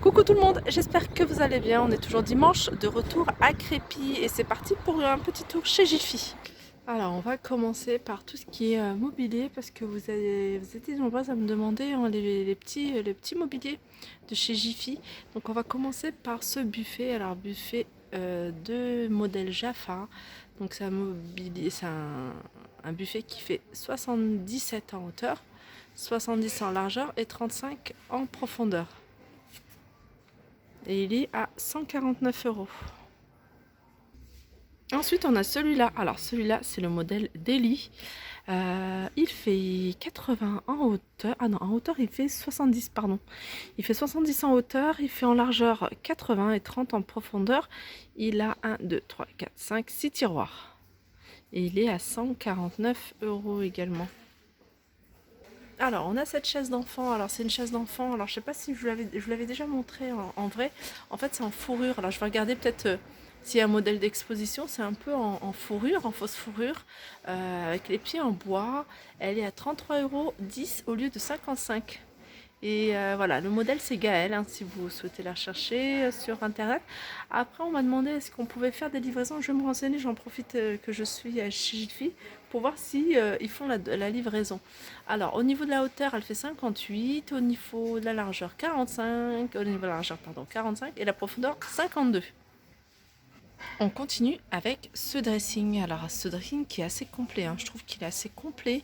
Coucou tout le monde, j'espère que vous allez bien. On est toujours dimanche, de retour à Crépy et c'est parti pour un petit tour chez Jiffy. Alors on va commencer par tout ce qui est mobilier parce que vous étiez nombreuses à me demander hein, les petits mobiliers de chez Jiffy. Donc on va commencer par ce buffet. Alors buffet de modèle Jaffa. Donc c'est un buffet qui fait 77 en hauteur, 70 en largeur et 35 en profondeur. Et il est à 149 euros. Ensuite, on a celui-là. Alors, celui-là, c'est le modèle Daily. Il fait 80 en hauteur. Ah non, en hauteur, il fait 70, pardon. Il fait 70 en hauteur, il fait en largeur 80 et 30 en profondeur. Il a 1, 2, 3, 4, 5, 6 tiroirs. Et il est à 149 euros également. Alors, on a cette chaise d'enfant. Alors, c'est une chaise d'enfant. Alors, je sais pas si je vous l'avais déjà montré en vrai. En fait, c'est en fourrure. Alors, je vais regarder peut-être s'il y a un modèle d'exposition. C'est un peu en fourrure, en fausse fourrure, avec les pieds en bois. Elle est à 33,10 € au lieu de 55. Et voilà, le modèle c'est Gaël, hein, si vous souhaitez la chercher sur internet. Après, on m'a demandé est-ce qu'on pouvait faire des livraisons. Je vais me renseigner, j'en profite que je suis chez Jiffy pour voir si ils font la livraison. Alors, au niveau de la hauteur, elle fait 58, au niveau de la largeur 45, au niveau de la largeur, pardon, 45 et la profondeur 52. On continue avec ce dressing. Alors, ce dressing qui est assez complet, hein. Je trouve qu'il est assez complet.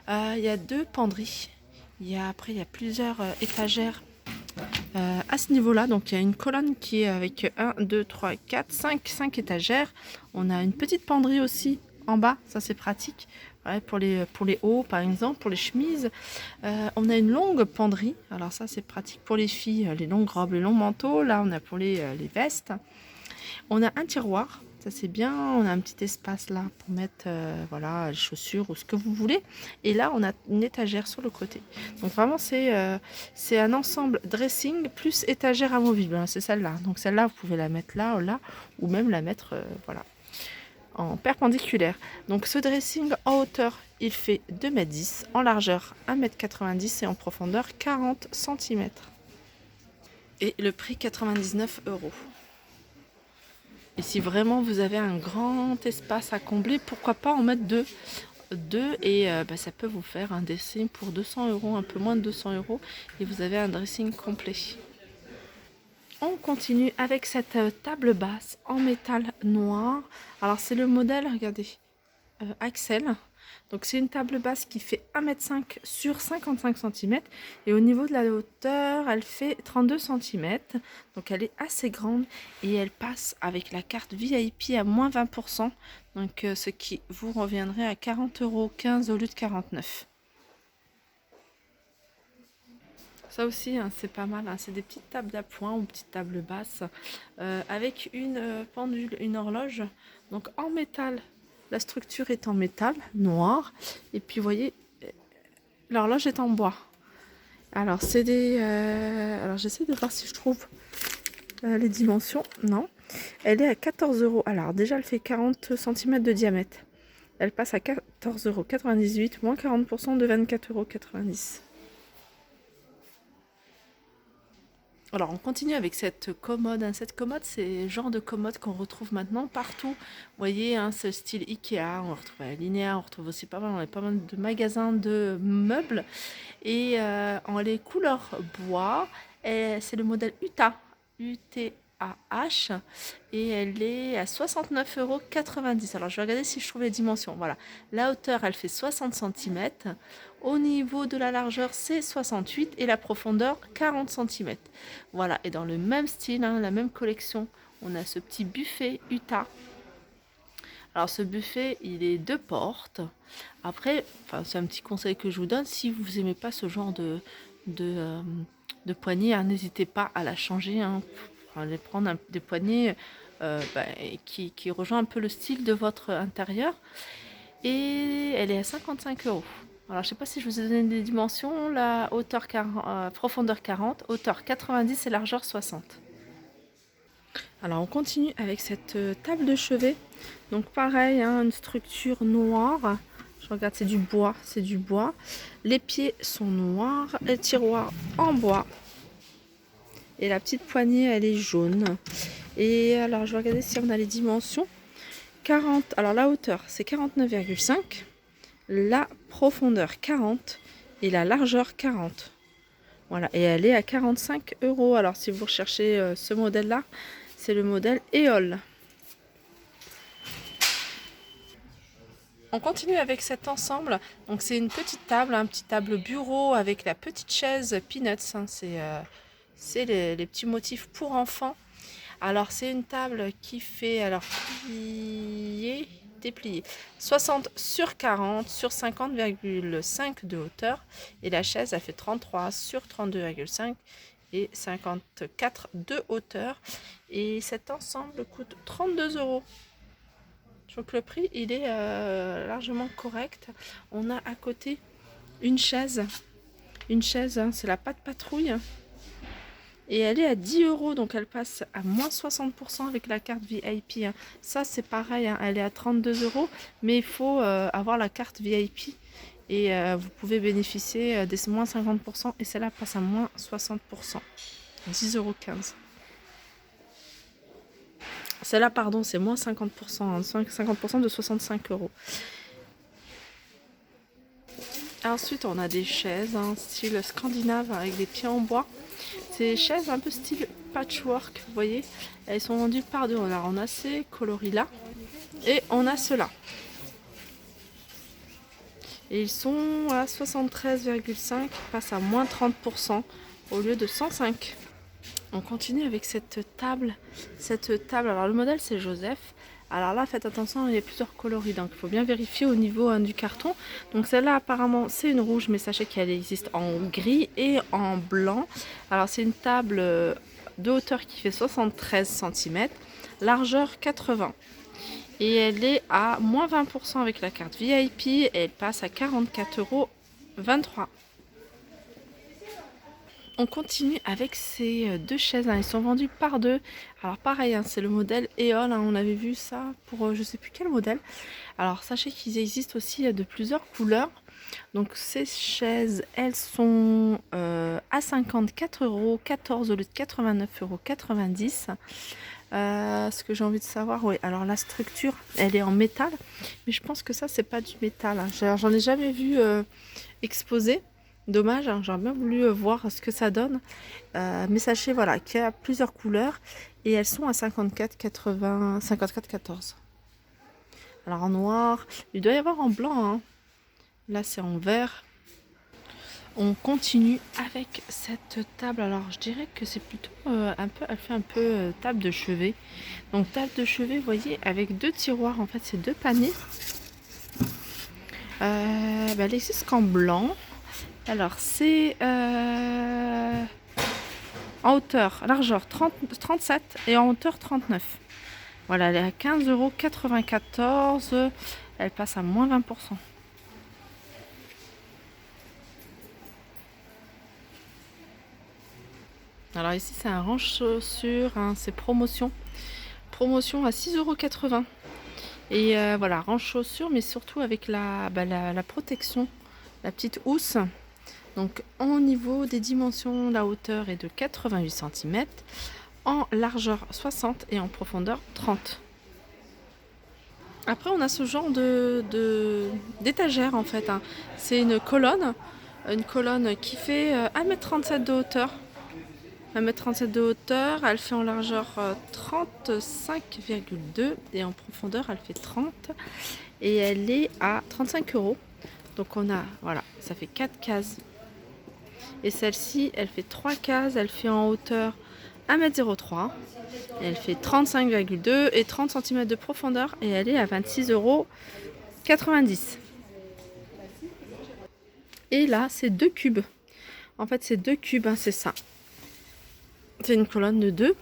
Il y a deux penderies. Après, il y a plusieurs étagères à ce niveau-là. Donc, il y a une colonne qui est avec 1, 2, 3, 4, 5 étagères. On a une petite penderie aussi en bas. Ça, c'est pratique. Ouais, pour les hauts, par exemple, pour les chemises. On a une longue penderie. Alors, ça, c'est pratique pour les filles, les longues robes, les longs manteaux. Là, on a pour les vestes. On a un tiroir. Ça c'est bien, on a un petit espace là pour mettre voilà, les chaussures ou ce que vous voulez. Et là, on a une étagère sur le côté. Donc vraiment, c'est un ensemble dressing plus étagère amovible. Hein, c'est celle-là. Donc celle-là, vous pouvez la mettre là ou là, ou même la mettre voilà, en perpendiculaire. Donc ce dressing en hauteur, il fait 2,10 m, en largeur 1,90 m et en profondeur 40 cm. Et le prix 99 €. Et si vraiment vous avez un grand espace à combler, pourquoi pas en mettre deux. Et ça peut vous faire un dressing pour 200 €, un peu moins de 200 € et vous avez un dressing complet. On continue avec cette table basse en métal noir. Alors c'est le modèle, regardez, Axel. Donc c'est une table basse qui fait 1,5 m sur 55 cm et au niveau de la hauteur elle fait 32 cm, donc elle est assez grande et elle passe avec la carte VIP à moins 20%, donc ce qui vous reviendrait à 40,15 € au lieu de 49 €. Ça aussi hein, c'est pas mal, hein. C'est des petites tables d'appoint ou petites tables basses avec une pendule, une horloge, donc en métal. La structure est en métal noir et puis vous voyez l'horloge est en bois. Alors c'est des alors j'essaie de voir si je trouve les dimensions. Non, elle est à 14 €. Alors déjà elle fait 40 cm de diamètre. Elle passe à 14,98 € moins 40% de 24,90 €. Alors on continue avec cette commode. Cette commode, c'est le genre de commode qu'on retrouve maintenant partout. Vous voyez, hein, ce style Ikea, on retrouve à Linea, on retrouve aussi pas mal de magasins de meubles. Et en les couleurs bois, c'est le modèle Utah, UTAH, et elle est à 69,90 €. Alors je vais regarder si je trouve les dimensions. Voilà, la hauteur elle fait 60 cm, au niveau de la largeur c'est 68 et la profondeur 40 cm. Voilà, et dans le même style, hein, la même collection, on a ce petit buffet Utah. Alors ce buffet, il est 2 portes. Après, c'est un petit conseil que je vous donne, si vous n'aimez pas ce genre de poignée, hein, n'hésitez pas à la changer, hein, pour aller prendre des poignées qui rejoint un peu le style de votre intérieur. Et elle est à 55 €. Alors je sais pas si je vous ai donné des dimensions, la hauteur 40, profondeur 40, hauteur 90 et largeur 60. Alors on continue avec cette table de chevet. Donc pareil, hein, une structure noire. Je regarde, c'est du bois, c'est du bois. Les pieds sont noirs, les tiroirs en bois. Et la petite poignée, elle est jaune. Et alors, je vais regarder si on a les dimensions. 40, alors la hauteur, c'est 49,5. La profondeur, 40. Et la largeur, 40. Voilà, et elle est à 45 €. Alors, si vous recherchez ce modèle-là, c'est le modèle Éole. On continue avec cet ensemble. Donc c'est une petite table, un petit table bureau avec la petite chaise Peanuts. Hein. C'est les petits motifs pour enfants. Alors c'est une table qui fait alors plié, déplié 60 sur 40 sur 50,5 de hauteur. Et la chaise elle fait 33 sur 32,5 et 54 de hauteur. Et cet ensemble coûte 32 €. Je trouve que le prix il est largement correct. On a à côté une chaise. Hein, c'est la Patte Patrouille. Et elle est à 10 €. Donc elle passe à moins 60% avec la carte VIP. Hein. Ça c'est pareil. Hein, elle est à 32 €. Mais il faut avoir la carte VIP. Et vous pouvez bénéficier des moins 50%. Et celle-là passe à moins 60%. 10,15 €. Celle-là, pardon, c'est moins 50%, hein, 50% de 65 €. Ensuite, on a des chaises, hein, style scandinave avec des pieds en bois. C'est des chaises un peu style patchwork, vous voyez. Elles sont vendues par deux. Alors, on a ces coloris-là et on a ceux-là. Et ils sont à 73,5, passent à moins 30% au lieu de 105. On continue avec cette table. Alors le modèle c'est Joseph. Alors là faites attention, il y a plusieurs coloris, donc il faut bien vérifier au niveau du carton. Donc celle-là apparemment c'est une rouge, mais sachez qu'elle existe en gris et en blanc. Alors c'est une table de hauteur qui fait 73 cm, largeur 80. Et elle est à moins 20% avec la carte VIP et elle passe à 44,23 €. On continue avec ces deux chaises, hein. Ils sont vendus par deux. Alors pareil, hein, c'est le modèle Éole, hein. On avait vu ça pour je sais plus quel modèle. Alors sachez qu'ils existent aussi de plusieurs couleurs. Donc ces chaises, elles sont à 54,14 € au lieu de 89,90 €. Ce que j'ai envie de savoir, oui. Alors la structure, elle est en métal, mais je pense que ça c'est pas du métal. Hein. J'en ai jamais vu exposé. Dommage, hein, j'aurais bien voulu voir ce que ça donne. Mais sachez voilà, qu'il y a plusieurs couleurs et elles sont à 54,80, 54,14. Alors en noir, il doit y avoir en blanc. Hein. Là c'est en vert. On continue avec cette table. Alors je dirais que c'est plutôt un peu, elle fait un peu table de chevet. Donc table de chevet, vous voyez, avec deux tiroirs. En fait, c'est deux paniers. Elle existe qu'en blanc. Alors c'est en hauteur, largeur 37 et en hauteur 39. Voilà, elle est à 15,94 €. Elle passe à moins 20%. Alors ici c'est un range-chaussures, hein, c'est promotion. Promotion à 6,80 €. Et voilà, range-chaussures, mais surtout avec la protection, la petite housse. Donc au niveau des dimensions, la hauteur est de 88 cm, en largeur 60 et en profondeur 30. Après on a ce genre d'étagère en fait. Hein. C'est une colonne qui fait 1,37 m de hauteur. 1,37 m de hauteur, elle fait en largeur 35,2 et en profondeur elle fait 30 et elle est à 35 €. Donc on a, voilà, ça fait 4 cases. Et celle-ci, elle fait 3 cases, elle fait en hauteur 1,03 m. Elle fait 35,2 et 30 cm de profondeur et elle est à 26,90 €. Et là, c'est deux cubes. En fait, c'est deux cubes, hein, c'est ça. C'est une colonne de deux.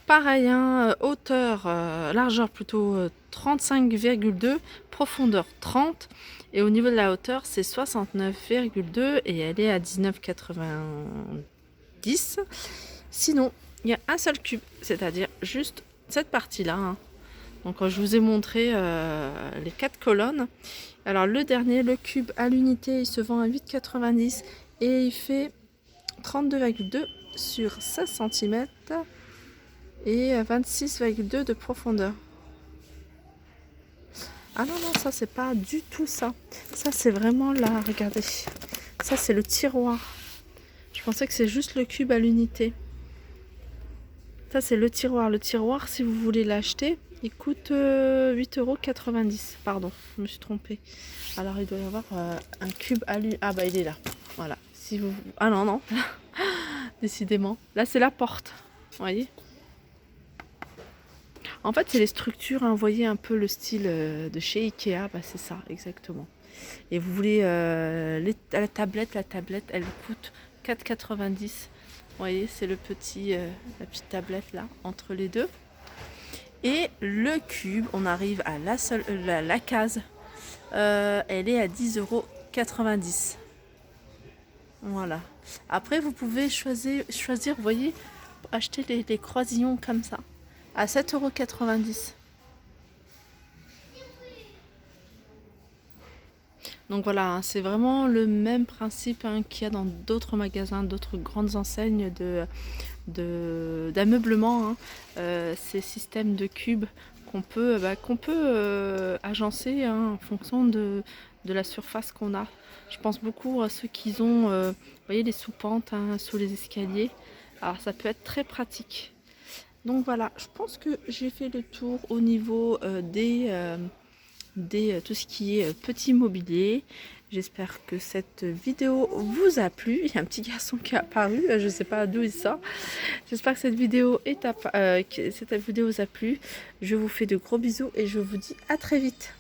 Pareil, hein, hauteur, largeur plutôt 35,2, profondeur 30. Et au niveau de la hauteur, c'est 69,2 et elle est à 19,90. Sinon, il y a un seul cube, c'est-à-dire juste cette partie-là. Hein. Donc, je vous ai montré les 4 colonnes. Alors, le dernier, le cube à l'unité, il se vend à 8,90 et il fait 32,2 sur 16 cm et 26,2 de profondeur. Ah non, non, ça c'est pas du tout ça. Ça c'est vraiment là, regardez. Ça c'est le tiroir. Je pensais que c'est juste le cube à l'unité. Ça c'est le tiroir. Le tiroir, si vous voulez l'acheter, il coûte 8,90 €. Pardon, je me suis trompée. Alors il doit y avoir un cube à l'unité. Ah bah il est là. Voilà. Si vous... Ah non, non. Décidément. Là c'est la porte. Vous voyez ? En fait, c'est les structures, hein, vous voyez un peu le style de chez Ikea, bah, c'est ça, exactement. Et vous voulez la tablette, elle coûte 4,90 €. Vous voyez, c'est le petit, la petite tablette là, entre les deux. Et le cube, on arrive à la case, elle est à 10,90 €. Voilà. Après, vous pouvez choisir, vous voyez, acheter les croisillons comme ça, à 7,90 €. Donc voilà, hein, c'est vraiment le même principe, hein, qu'il y a dans d'autres magasins, d'autres grandes enseignes d'ameublement, hein. Ces systèmes de cubes qu'on peut, agencer, hein, en fonction de la surface qu'on a. Je pense beaucoup à ceux qui ont, vous voyez, les sous-pentes, hein, sous les escaliers. Alors ça peut être très pratique. Donc voilà, je pense que j'ai fait le tour au niveau tout ce qui est petit mobilier. J'espère que cette vidéo vous a plu. Il y a un petit garçon qui est apparu, je ne sais pas d'où il sort. J'espère que cette vidéo vous a plu. Je vous fais de gros bisous et je vous dis à très vite.